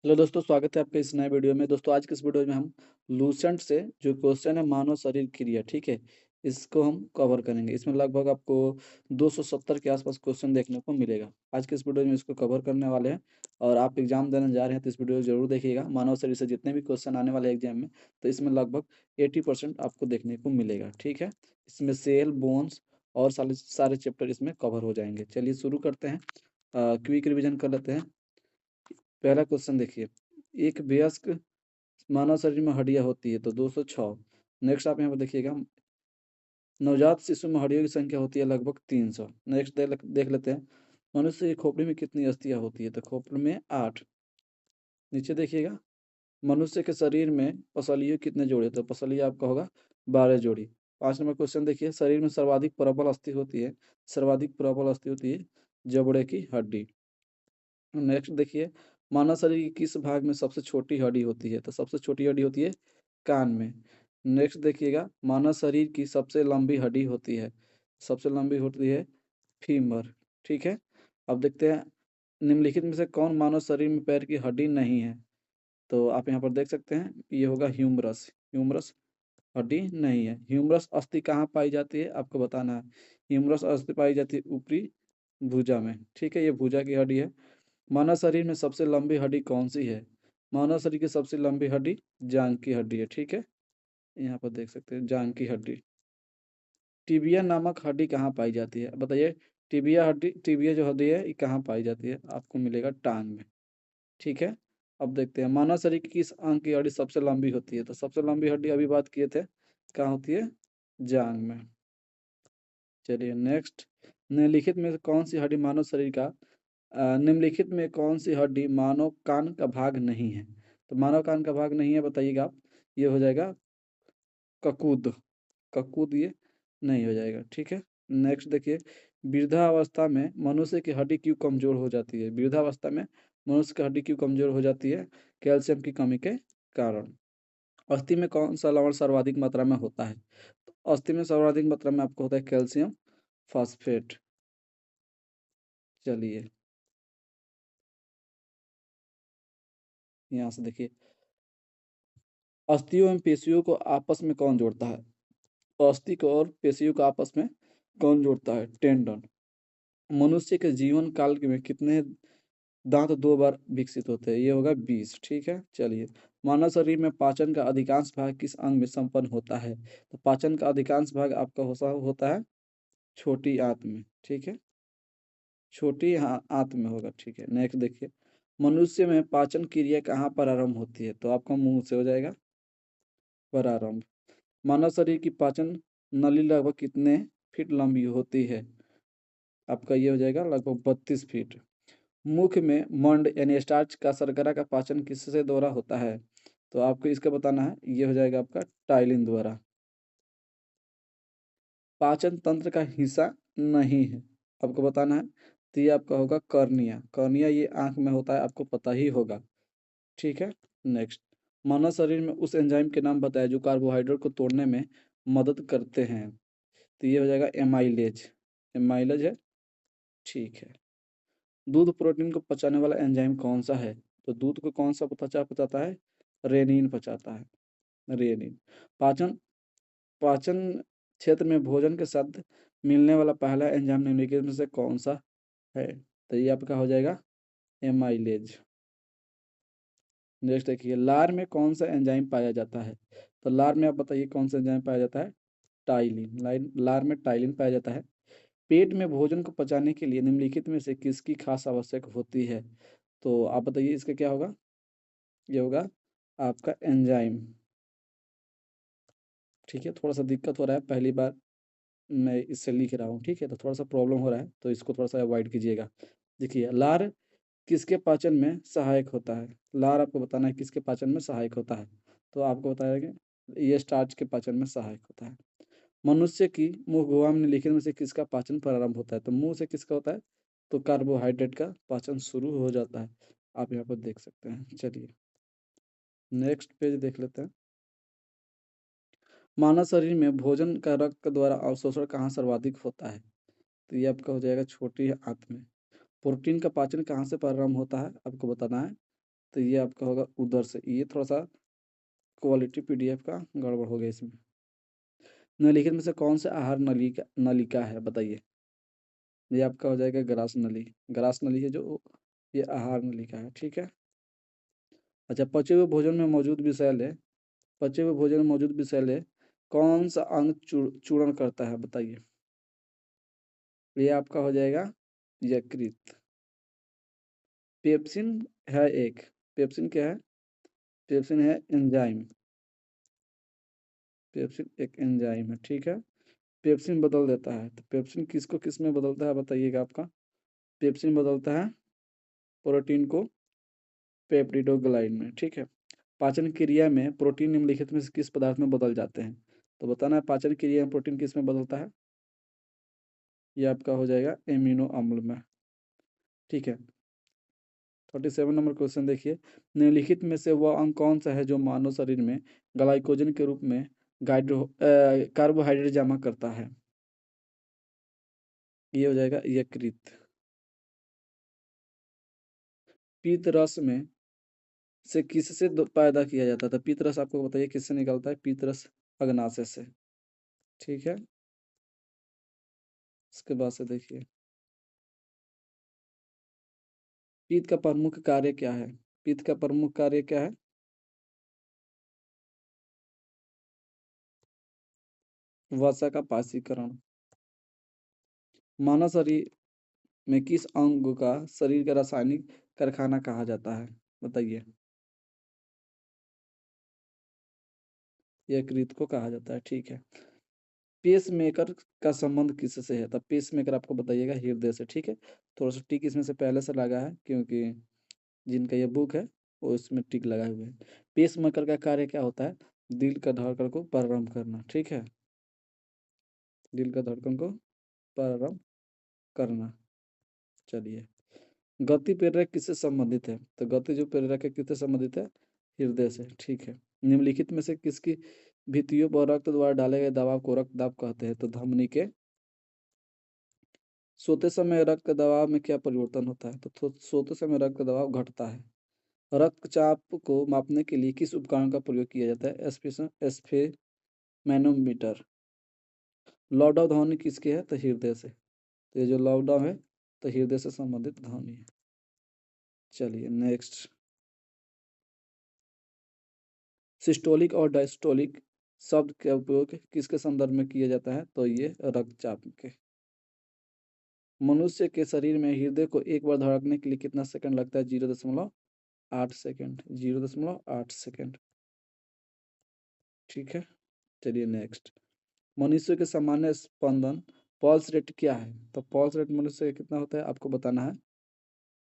Hello दोस्तों, स्वागत है आपके इस नए वीडियो में। दोस्तों, आज के इस वीडियो में हम लूसेंट से जो क्वेश्चन है मानव शरीर क्रिया, ठीक है, इसको हम कवर करेंगे। इसमें लगभग आपको 270 के आसपास क्वेश्चन देखने को मिलेगा। आज के इस वीडियो में इसको कवर करने वाले हैं और आप एग्जाम देने जा रहे हैं तो इस वीडियो को जरूर देखिएगा। मानव शरीर से जितने भी क्वेश्चन आने वाले एग्जाम में, तो इसमें लगभग 80% आपको देखने को मिलेगा, ठीक है। इसमें सेल, बोन्स और सारे सारे चैप्टर इसमें कवर हो जाएंगे। चलिए शुरू करते हैं, क्विक रिविजन कर लेते हैं। पहला क्वेश्चन देखिए, एक वयस्क मानव शरीर में हड्डियां होती है तो 206। नेक्स्ट आप यहाँ पर देखिएगा, नवजात शिशु में हड्डियों की संख्या होती है लगभग 300। नेक्स्ट देख लेते हैं, मनुष्य की खोपड़ी में कितनी अस्थियां होती है तो खोपड़ी में 8। नीचे देखिएगा, मनुष्य के शरीर में पसलियों कितने जोड़े तो पसलियाँ आपका होगा 12 जोड़ी। 5 नंबर क्वेश्चन देखिए, शरीर में सर्वाधिक प्रबल अस्थि होती है, सर्वाधिक प्रबल अस्थि होती है जबड़े की हड्डी। नेक्स्ट देखिए, मानव शरीर के किस भाग में सबसे छोटी हड्डी होती है तो सबसे छोटी हड्डी होती है कान में। नेक्स्ट देखिएगा, मानव शरीर की सबसे लंबी हड्डी होती है, सबसे लंबी होती है फीमर, ठीक है। अब देखते हैं, निम्नलिखित में से कौन मानव शरीर में पैर की हड्डी नहीं है तो आप यहाँ पर देख सकते हैं, ये होगा ह्यूमरस। ह्यूमरस हड्डी नहीं है। ह्यूमरस अस्थि कहाँ पाई जाती है आपको बताना है। ह्यूमरस अस्थि पाई जाती है ऊपरी भुजा में, ठीक है, ये भुजा की हड्डी है। मानव शरीर में सबसे लंबी हड्डी कौन सी है? मानव शरीर की सबसे लंबी हड्डी जांघ की हड्डी है, ठीक है। यहाँ पर देख सकते हैं जांघ की हड्डी। टिबिया नामक हड्डी कहाँ पाई जाती है बताइए। टिबिया जो हड्डी है ये कहाँ पाई जाती है? आपको मिलेगा टांग में, ठीक है। अब देखते हैं, मानव शरीर की किस अंग की हड्डी सबसे लंबी होती है तो सबसे लंबी हड्डी अभी बात किए थे, कहाँ होती है? जांघ में। चलिए नेक्स्ट, निम्नलिखित में से कौन सी हड्डी मानव शरीर का निम्नलिखित में कौन सी हड्डी मानव कान का भाग नहीं है तो मानव कान का भाग नहीं है बताइएगा आप। ये हो जाएगा ककूद। ककूद ये नहीं हो जाएगा, ठीक है। नेक्स्ट देखिए, वृद्धावस्था में मनुष्य की हड्डी क्यों कमजोर हो जाती है? वृद्धावस्था में मनुष्य की हड्डी क्यों कमजोर हो जाती है? कैल्शियम की कमी के कारण। अस्थि में कौन सा लवण सर्वाधिक मात्रा में होता है तो अस्थि में सर्वाधिक मात्रा में आपको होता है कैल्शियम फास्फेट। चलिए यहाँ से देखिए, अस्थियों एवं पेशियों को आपस में कौन जोड़ता है? अस्थि को और पेशियों को आपस में कौन जोड़ता है? टेंडन। मनुष्य के जीवन काल में कितने दांत 2 बार विकसित होते हैं? ये होगा 20, ठीक है। चलिए, मानव शरीर में पाचन का अधिकांश भाग किस अंग में संपन्न होता है तो पाचन का अधिकांश भाग आपका होता है छोटी आंत में, ठीक है। छोटी आंत में होगा, ठीक है। नेक्स्ट देखिए, मनुष्य में पाचन क्रिया कहाँ पर आरंभ होती है तो आपका मुंह से हो जाएगा प्रारंभ। मानव शरीर की पाचन नली लगभग कितने फीट लंबी होती है? आपका ये हो जाएगा लगभग 32 फीट। मुख में मंड यानी स्टार्च का शर्करा का पाचन किससे द्वारा होता है तो आपको इसका बताना है। ये हो जाएगा आपका टाइलिन द्वारा। पाचन तंत्र का हिस्सा नहीं है, आपको बताना है। तो ये आपका होगा कर्निया। कर्निया ये आंख में होता है, आपको पता ही होगा, ठीक है। नेक्स्ट, मानव शरीर में उस एंजाइम के नाम बताया जो कार्बोहाइड्रेट को तोड़ने में मदद करते हैं तो ये हो जाएगा एमाइलेज। एमाइलेज है, ठीक है। दूध प्रोटीन को पचाने वाला एंजाइम कौन सा है तो दूध को कौन सा पचाता है? रेनिन पचाता है, रेनिन। पाचन पाचन क्षेत्र में भोजन के साथ मिलने वाला पहला एंजाइम निम्नलिखित में से कौन सा है तो ये आपका हो जाएगा एमाइलेज। नेक्स्ट देखिए, लार में कौन सा एंजाइम पाया जाता है तो लार में आप बताइए कौन सा एंजाइम पाया जाता है? टाइलिन। लार में टाइलिन पाया जाता है। पेट में भोजन को पचाने के लिए निम्नलिखित में से किसकी खास आवश्यक होती है तो आप बताइए इसका क्या होगा? ये होगा आपका एंजाइम, ठीक है। थोड़ा सा दिक्कत हो रहा है, पहली बार मैं इससे लिख रहा हूँ, ठीक है, तो थोड़ा सा प्रॉब्लम हो रहा है तो इसको थोड़ा सा अवॉइड कीजिएगा। देखिए, लार किसके पाचन में सहायक होता है? लार आपको बताना है किसके पाचन में सहायक होता है तो आपको बताया कि ये स्टार्च के पाचन में सहायक होता है। मनुष्य की मुंह गुहा में निम्नलिखित में से किसका पाचन प्रारंभ होता है तो मुंह से किसका होता है तो कार्बोहाइड्रेट का पाचन शुरू हो जाता है, आप यहाँ पर देख सकते हैं। चलिए नेक्स्ट पेज देख लेते हैं। मानव शरीर में भोजन का रक्त के द्वारा अवशोषण कहाँ सर्वाधिक होता है तो ये आपका हो जाएगा छोटी आंत में। प्रोटीन का पाचन कहाँ से प्रारंभ होता है आपको बताना है तो ये आपका होगा उदर से। ये थोड़ा सा क्वालिटी पीडीएफ का गड़बड़ हो गया इसमें। निम्नलिखित में से कौन सा आहार नलिका नलिका है बताइए। ये आपका हो जाएगा ग्रास नली। ग्रास नली है जो ये आहार नलिका है, ठीक है। अच्छा, पचे हुए भोजन में मौजूद विषैल है, पचे हुए भोजन में मौजूद विषैल है कौन सा अंग चूर्ण करता है बताइए। ये आपका हो जाएगा यकृत। पेप्सिन है एक, पेप्सिन क्या है, पेप्सिन है एंजाइम, पेप्सिन एक एंजाइम है, ठीक है। पेप्सिन बदल देता है, तो पेप्सिन किसको किस में बदलता है बताइएगा आपका। पेप्सिन बदलता है प्रोटीन को पेप्टिडोग्लाइड में, ठीक है। पाचन क्रिया में प्रोटीन निम्नलिखित में से किस पदार्थ में बदल जाते हैं, तो बताना है पाचन क्रिया में प्रोटीन किस में बदलता है। ये आपका हो जाएगा एमिनो अम्ल में, ठीक है। 47 नंबर क्वेश्चन देखिए, निम्नलिखित में से वह अंग कौन सा है जो मानव शरीर में ग्लाइकोजन के रूप में कार्बोहाइड्रेट जमा करता है। ये हो जाएगा यकृत। पीत रस में से किससे पैदा किया जाता था, पीत रस आपको बताइए किससे निकलता है। पीत रस अग्नाशय से, ठीक है। इसके बाद से देखिए, पीत का प्रमुख कार्य क्या है, पीत का प्रमुख कार्य क्या है। वसा का पासीकरण। मानव शरीर में किस अंग का शरीर का रासायनिक कारखाना कहा जाता है बताइए। यकृत को कहा जाता है, ठीक है। पेस मेकर का संबंध किससे है, तब पेस मेकर आपको बताइएगा हृदय से, ठीक है। थोड़ा सा टिक इसमें से पहले से लगा है क्योंकि जिनका ये बुक है वो इसमें टिक लगाए हुए हैं। पेस मेकर का कार्य क्या होता है, दिल का धड़कन को प्रारंभ करना, ठीक है। दिल का धड़कन को प्रारंभ करना। चलिए, गति प्रेरक किससे संबंधित है, तो गति जो प्रेरक है किससे संबंधित है, हृदय से, ठीक है। निम्नलिखित में से किसकी भित्तियों पर रक्त द्वारा डाले गए दबाव को रक्त दाब कहते हैं, तो धमनी के। सोते समय रक्त दबाव में क्या परिवर्तन होता है, तो सोते समय रक्त दबाव घटता है। रक्तचाप को मापने के लिए किस उपकरण का प्रयोग किया जाता है, एस्फेमैनोमीटर। लौडा ध्वनि किसके है, तो हृदय से। तो ये जो लौडा है तो हृदय से संबंधित ध्वनि है। चलिए नेक्स्ट, सिस्टोलिक और डायस्टोलिक शब्द का उपयोग किसके संदर्भ में किया जाता है, तो ये रक्तचाप के। मनुष्य के शरीर में हृदय को एक बार धड़कने के लिए कितना सेकंड लगता है, 0.8 सेकंड, 0.8 सेकंड, ठीक है। चलिए नेक्स्ट, मनुष्य के सामान्य स्पंदन पल्स रेट क्या है, तो पल्स रेट मनुष्य का कितना होता है आपको बताना है।